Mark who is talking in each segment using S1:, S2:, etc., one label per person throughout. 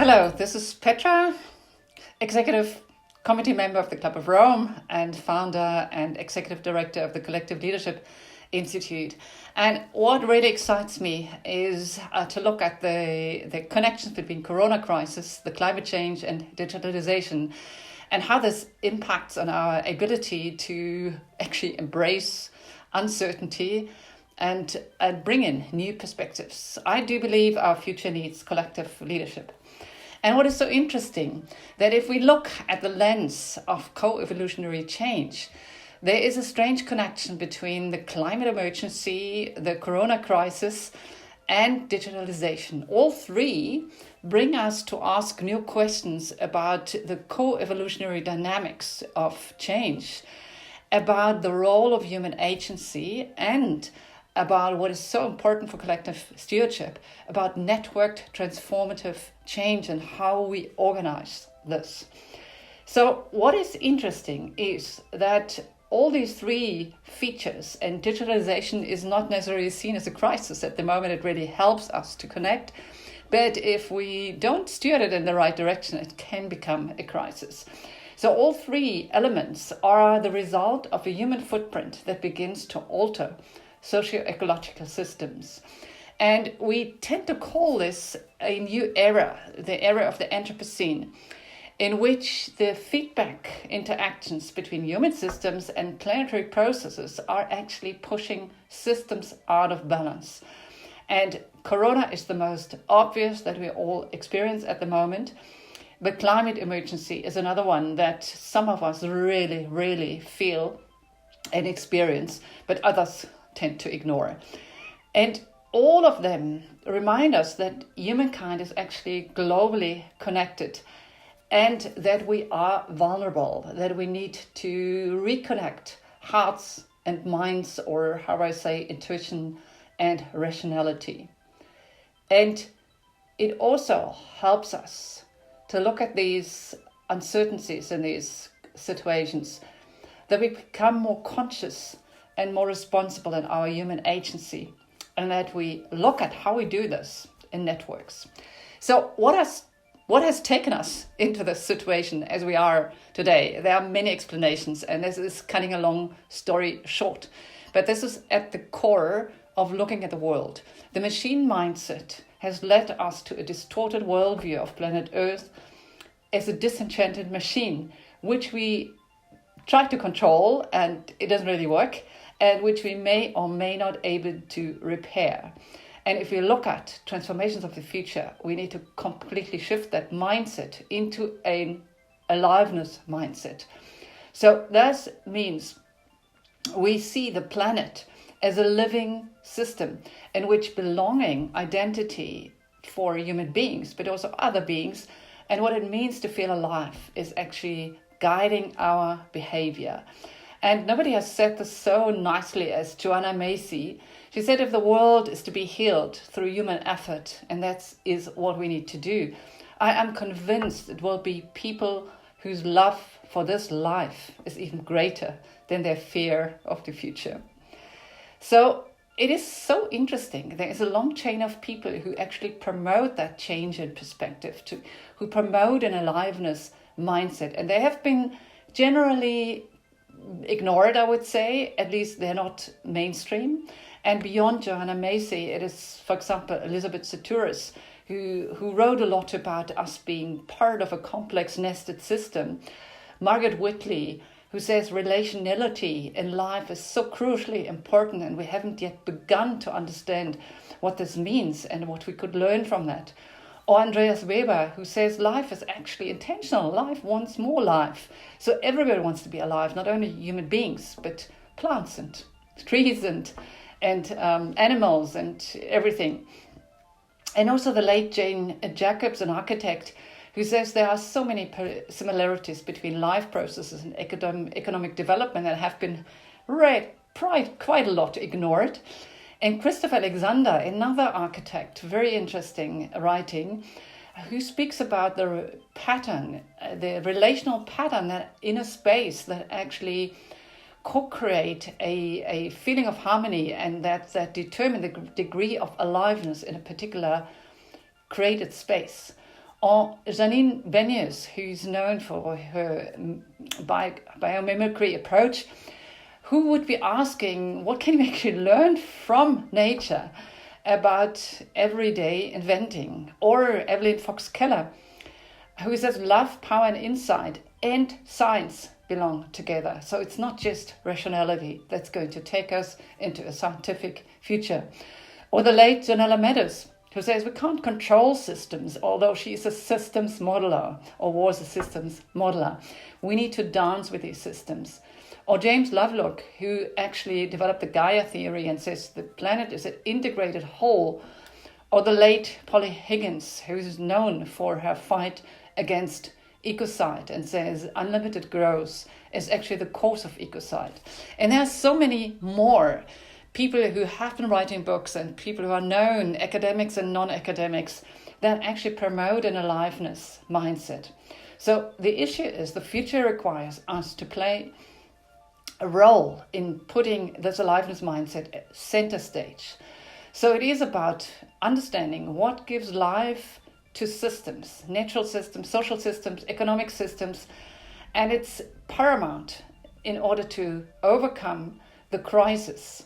S1: Hello, this is Petra, Executive Committee member of the Club of Rome and founder and Executive Director of the Collective Leadership Institute. And what really excites me is to look at the connections between Corona crisis, the climate change and digitalization, and how this impacts on our ability to actually embrace uncertainty and bring in new perspectives. I do believe our future needs collective leadership. And what is so interesting, that if we look at the lens of co-evolutionary change, there is a strange connection between the climate emergency, the corona crisis, and digitalization. All three bring us to ask new questions about the co-evolutionary dynamics of change, about the role of human agency, and about what is so important for collective stewardship, about networked transformative change and how we organize this. So what is interesting is that all these three features, and digitalization is not necessarily seen as a crisis at the moment. It really helps us to connect. But if we don't steer it in the right direction, it can become a crisis. So all three elements are the result of a human footprint that begins to alter socio-ecological systems. And we tend to call this a new era, the era of the Anthropocene, in which the feedback interactions between human systems and planetary processes are actually pushing systems out of balance. And Corona is the most obvious that we all experience at the moment. But climate emergency is another one that some of us really, really feel and experience, but others tend to ignore. And all of them remind us that humankind is actually globally connected and that we are vulnerable, that we need to reconnect hearts and minds, or how I say, intuition and rationality. And it also helps us to look at these uncertainties in these situations, that we become more conscious and more responsible in our human agency, and that we look at how we do this in networks. So what has taken us into this situation as we are today? There are many explanations, and this is cutting a long story short, but this is at the core of looking at the world. The machine mindset has led us to a distorted worldview of planet Earth as a disenchanted machine, which we try to control, and it doesn't really work, and which we may or may not able to repair. And if we look at transformations of the future, we need to completely shift that mindset into an aliveness mindset. So that means we see the planet as a living system in which belonging, identity for human beings, but also other beings, and what it means to feel alive is actually guiding our behavior. And nobody has said this so nicely as Joanna Macy. She said, if the world is to be healed through human effort, and that is what we need to do, I am convinced it will be people whose love for this life is even greater than their fear of the future. So it is so interesting. There is a long chain of people who actually promote that change in perspective, who promote an aliveness mindset. And they have been generally ignored, I would say. At least they're not mainstream. And beyond Joanna Macy, it is, for example, Elizabeth Sahtouris, who wrote a lot about us being part of a complex nested system. Margaret Whitley, who says relationality in life is so crucially important, and we haven't yet begun to understand what this means and what we could learn from that. Or Andreas Weber, who says life is actually intentional. Life wants more life. So everybody wants to be alive, not only human beings, but plants and trees and animals and everything. And also the late Jane Jacobs, an architect, who says there are so many similarities between life processes and economic development that have been quite a lot ignored. And Christopher Alexander, another architect, very interesting writing, who speaks about the pattern, the relational pattern that in a space that actually co-create a feeling of harmony, and that determine the degree of aliveness in a particular created space. or Janine Benyus, who's known for her biomimicry approach, who would be asking, what can we actually learn from nature about everyday inventing? Or Evelyn Fox Keller, who says love, power and insight and science belong together. So it's not just rationality that's going to take us into a scientific future. Or the late Janella Meadows, who says we can't control systems, although she is a systems modeler or was a systems modeler. We need to dance with these systems. Or James Lovelock, who actually developed the Gaia theory and says the planet is an integrated whole. Or the late Polly Higgins, who is known for her fight against ecocide and says unlimited growth is actually the cause of ecocide. And there are so many more people who have been writing books and people who are known, academics and non-academics, that actually promote an aliveness mindset. So the issue is the future requires us to play a role in putting this aliveness mindset at center stage. So it is about understanding what gives life to systems, natural systems, social systems, economic systems, and it's paramount in order to overcome the crisis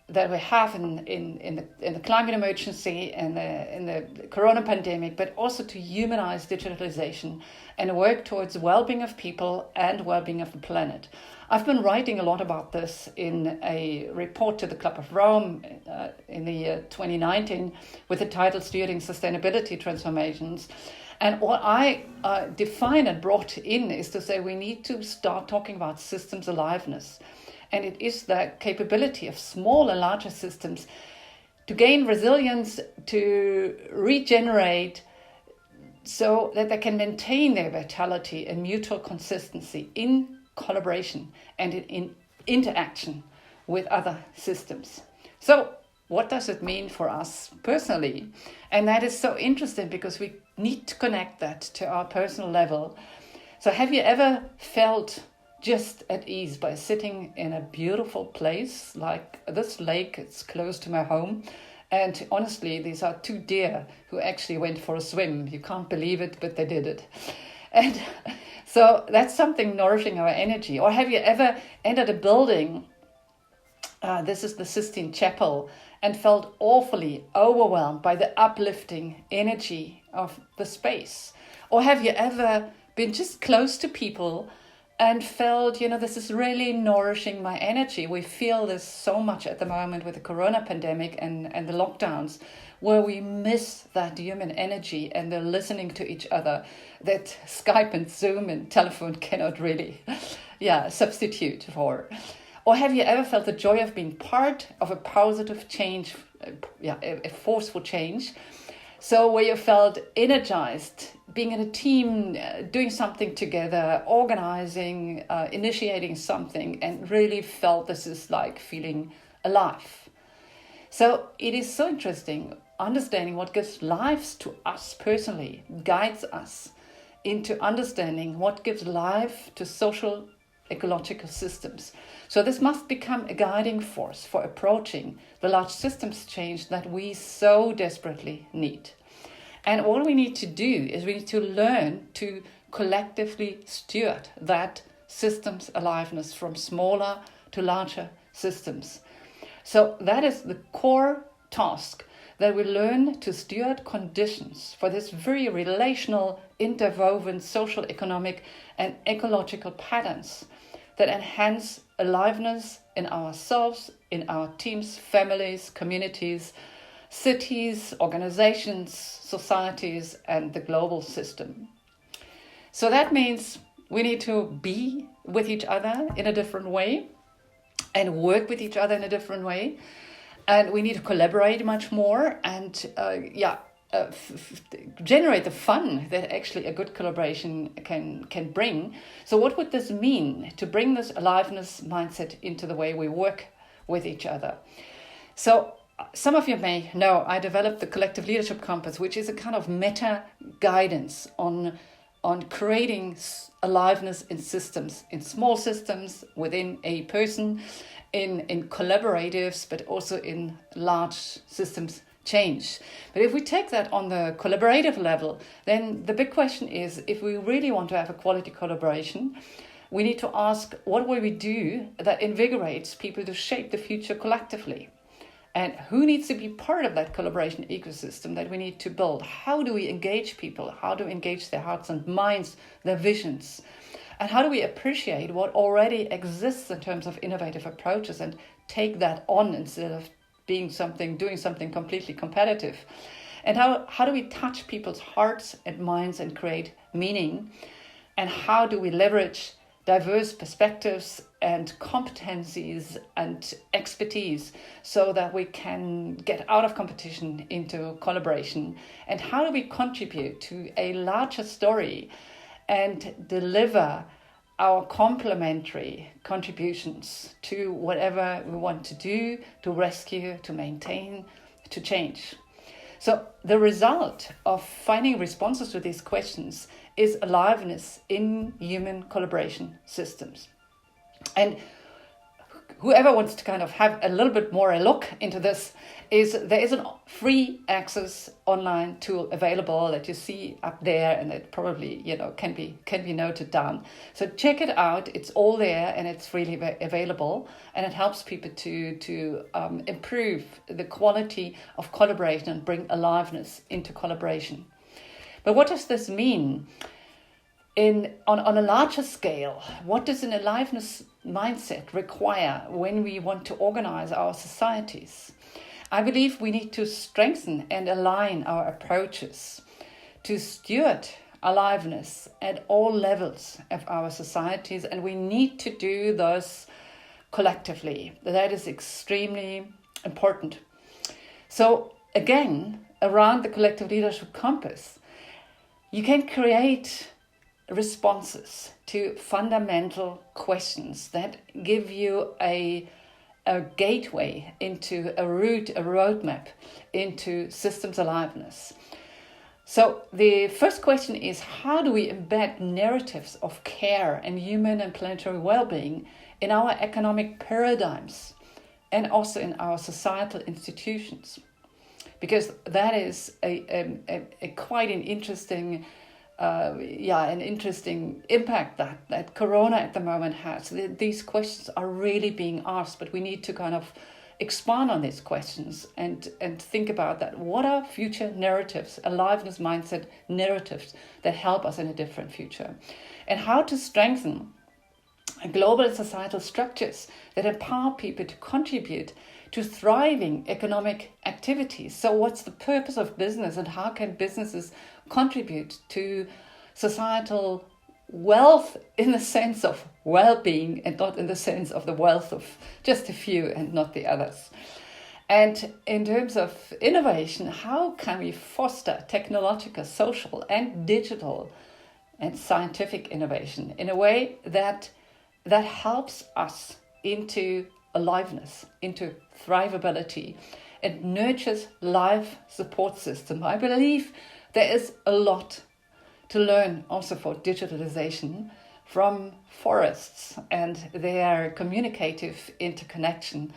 S1: that we have in the climate emergency and in the corona pandemic, but also to humanize digitalization and work towards well-being of people and well-being of the planet. I've been writing a lot about this in a report to the Club of Rome in the year 2019 with the title Steering Sustainability Transformations. And what I defined and brought in is to say we need to start talking about systems aliveness. And it is the capability of small and larger systems to gain resilience, to regenerate, so that they can maintain their vitality and mutual consistency in collaboration and in interaction with other systems. So what does it mean for us personally? And that is so interesting because we need to connect that to our personal level. So have you ever felt just at ease by sitting in a beautiful place like this lake? It's close to my home. And honestly, these are two deer who actually went for a swim. You can't believe it, but they did it. And so that's something nourishing our energy. Or have you ever entered a building, this is the Sistine Chapel, and felt awfully overwhelmed by the uplifting energy of the space? Or have you ever been just close to people and felt, this is really nourishing my energy? We feel this so much at the moment with the corona pandemic and the lockdowns, where we miss that human energy and the listening to each other that Skype and Zoom and telephone cannot really substitute for. Or have you ever felt the joy of being part of a positive change, a forceful change? So where you felt energized, being in a team, doing something together, organizing, initiating something, and really felt this is like feeling alive. So it is so interesting, understanding what gives life to us personally, guides us into understanding what gives life to social ecological systems. So this must become a guiding force for approaching the large systems change that we so desperately need. And all we need to do is we need to learn to collectively steward that systems aliveness from smaller to larger systems. So that is the core task, that we learn to steward conditions for this very relational, interwoven social, economic and ecological patterns that enhance aliveness in ourselves, in our teams, families, communities, cities, organizations, societies, and the global system. So that means we need to be with each other in a different way and work with each other in a different way. And we need to collaborate much more and generate the fun that actually a good collaboration can bring. So what would this mean to bring this aliveness mindset into the way we work with each other? So some of you may know I developed the Collective Leadership Compass, which is a kind of meta guidance on creating aliveness in systems, in small systems, within a person, in collaboratives, but also in large systems change. But if we take that on the collaborative level, then the big question is, if we really want to have a quality collaboration, we need to ask, what will we do that invigorates people to shape the future collectively? And who needs to be part of that collaboration ecosystem that we need to build? How do we engage people? How do we engage their hearts and minds, their visions? And how do we appreciate what already exists in terms of innovative approaches and take that on instead of doing something completely competitive? And how do we touch people's hearts and minds and create meaning? And how do we leverage diverse perspectives and competencies and expertise so that we can get out of competition into collaboration? And how do we contribute to a larger story and deliver our complementary contributions to whatever we want to do, to rescue, to maintain, to change? So the result of finding responses to these questions is aliveness in human collaboration systems. And whoever wants to kind of have a little bit more a look into this, there is a free access online tool available that you see up there, and it probably can be noted down. So check it out. It's all there and it's freely available, and it helps people to improve the quality of collaboration and bring aliveness into collaboration. But what does this mean? On a larger scale, what does an aliveness mindset require when we want to organize our societies? I believe we need to strengthen and align our approaches to steward aliveness at all levels of our societies, and we need to do those collectively. That is extremely important. So again, around the collective leadership compass, you can create responses to fundamental questions that give you a gateway into a roadmap into systems aliveness. So the first question is, how do we embed narratives of care and human and planetary well-being in our economic paradigms and also in our societal institutions? Because that is a quite an interesting impact that Corona at the moment has. These questions are really being asked, but we need to kind of expand on these questions and think about that. What are future narratives, aliveness mindset narratives that help us in a different future? And how to strengthen global societal structures that empower people to contribute to thriving economic activities. So what's the purpose of business, and how can businesses contribute to societal wealth in the sense of well-being and not in the sense of the wealth of just a few and not the others? And in terms of innovation, how can we foster technological, social and digital and scientific innovation in a way that helps us into aliveness, into thrivability, and nurtures life support system? I believe there is a lot to learn also for digitalization from forests and their communicative interconnection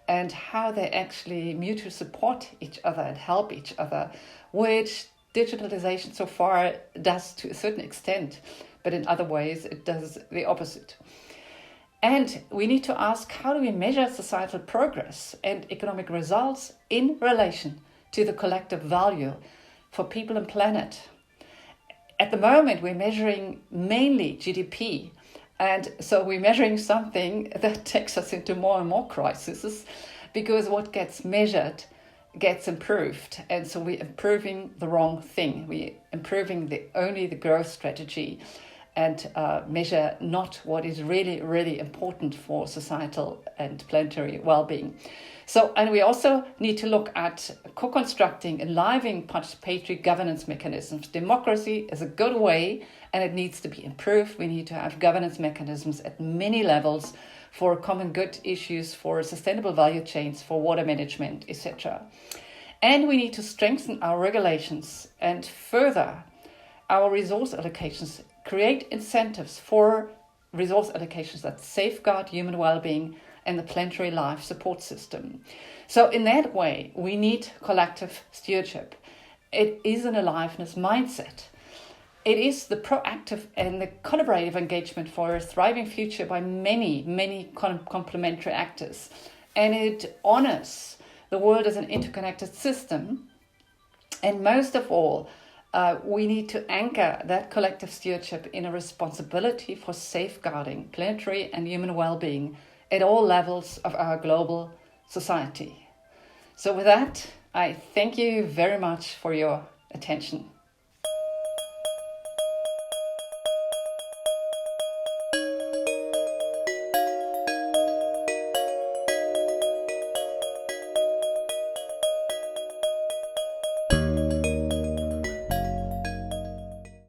S1: and how they actually mutually support each other and help each other, which digitalization so far does to a certain extent, but in other ways it does the opposite. And we need to ask, how do we measure societal progress and economic results in relation to the collective value for people and planet? At the moment, we're measuring mainly GDP. And so we're measuring something that takes us into more and more crises, because what gets measured gets improved. And so we're improving the wrong thing. We're improving only the growth strategy and measure not what is really, really important for societal and planetary well-being. So, and we also need to look at co-constructing enlivening participatory governance mechanisms. Democracy is a good way and it needs to be improved. We need to have governance mechanisms at many levels for common good issues, for sustainable value chains, for water management, etc. And we need to strengthen our regulations and further our resource allocations, create incentives for resource allocations that safeguard human well-being and the planetary life support system. So in that way, we need collective stewardship. It is an aliveness mindset. It is the proactive and the collaborative engagement for a thriving future by many complementary actors. And it honors the world as an interconnected system. And most of all, we need to anchor that collective stewardship in a responsibility for safeguarding planetary and human well-being at all levels of our global society. So with that, I thank you very much for your attention.